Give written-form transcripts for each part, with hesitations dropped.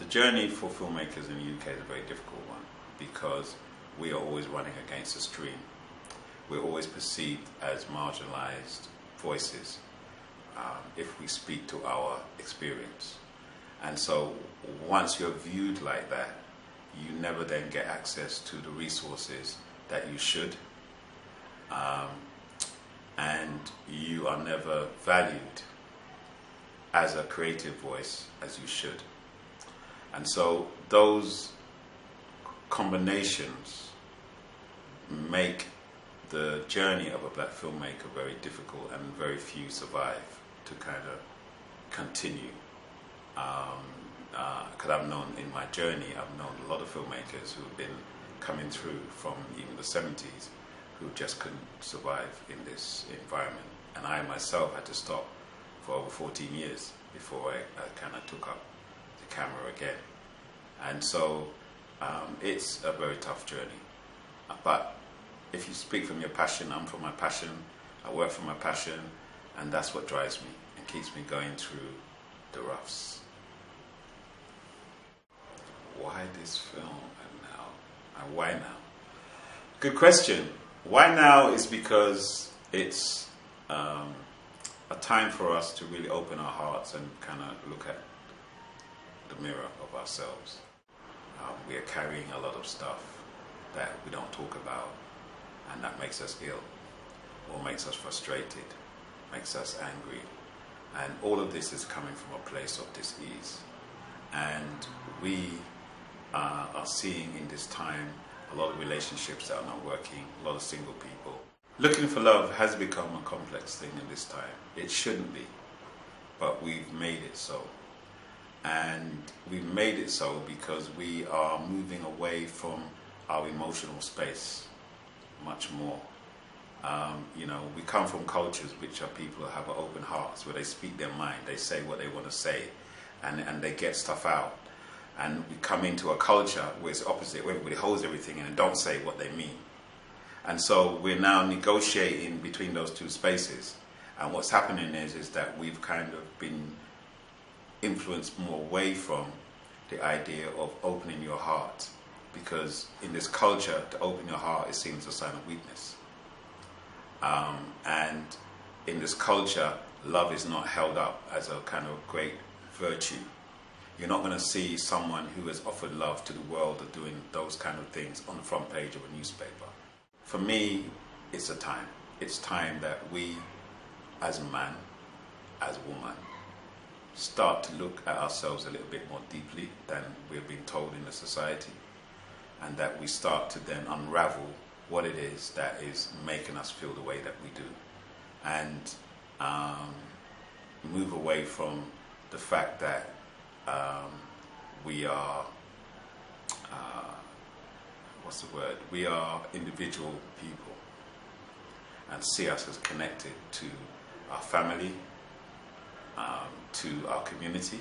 journey for filmmakers in the UK is a very difficult one because we are always running against the stream. We're always perceived as marginalized voices if we speak to our experience. And so once you're viewed like that, you never then get access to the resources that you should, and you are never valued as a creative voice as you should. And so those combinations make the journey of a black filmmaker very difficult, and very few survive to kind of continue. Because I've known in my journey, I've known a lot of filmmakers who have been coming through from even the 70s who just couldn't survive in this environment. And I myself had to stop for over 14 years before I kind of took up the camera again. And so it's a very tough journey. But if you speak from your passion, I'm from my passion, I work from my passion, and that's what drives me and keeps me going through the roughs. Why this film and now? And why now? Good question. Why now is because it's a time for us to really open our hearts and kind of look at the mirror of ourselves. We are carrying a lot of stuff that we don't talk about, and that makes us ill, or makes us frustrated, makes us angry. And all of this is coming from a place of dis-ease. And we are seeing in this time a lot of relationships that are not working, a lot of single people. Looking for love has become a complex thing in this time. It shouldn't be, but we've made it so. And we've made it so because we are moving away from our emotional space much more. You know, we come from cultures which are people who have open hearts, where they speak their mind, they say what they want to say, and they get stuff out. And we come into a culture where it's opposite, where everybody holds everything in and don't say what they mean. And so we're now negotiating between those two spaces. And what's happening is that we've kind of been influenced more away from the idea of opening your heart. Because in this culture, to open your heart is seen as a sign of weakness. And in this culture, love is not held up as a kind of great virtue. You're not going to see someone who has offered love to the world or doing those kind of things on the front page of a newspaper. For me, it's a time. It's time that we, as a man, as a woman, start to look at ourselves a little bit more deeply than we've been told in the society, and that we start to then unravel what it is that is making us feel the way that we do, and move away from the fact that we are, we are individual people, and see us as connected to our family, to our community,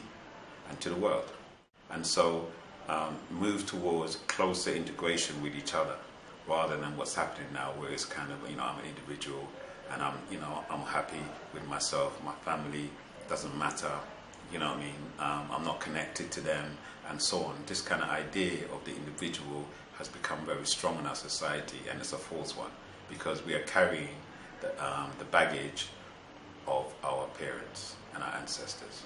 and to the world. And so move towards closer integration with each other, rather than what's happening now, where it's kind of, I'm an individual, and I'm happy with myself, my family doesn't matter, you know what I mean, I'm not connected to them, and so on. This kind of idea of the individual has become very strong in our society, and it's a false one, because we are carrying the baggage of our parents and our ancestors.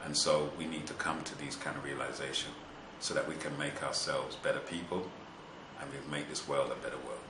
And so we need to come to these kind of realizations so that we can make ourselves better people, and we make this world a better world.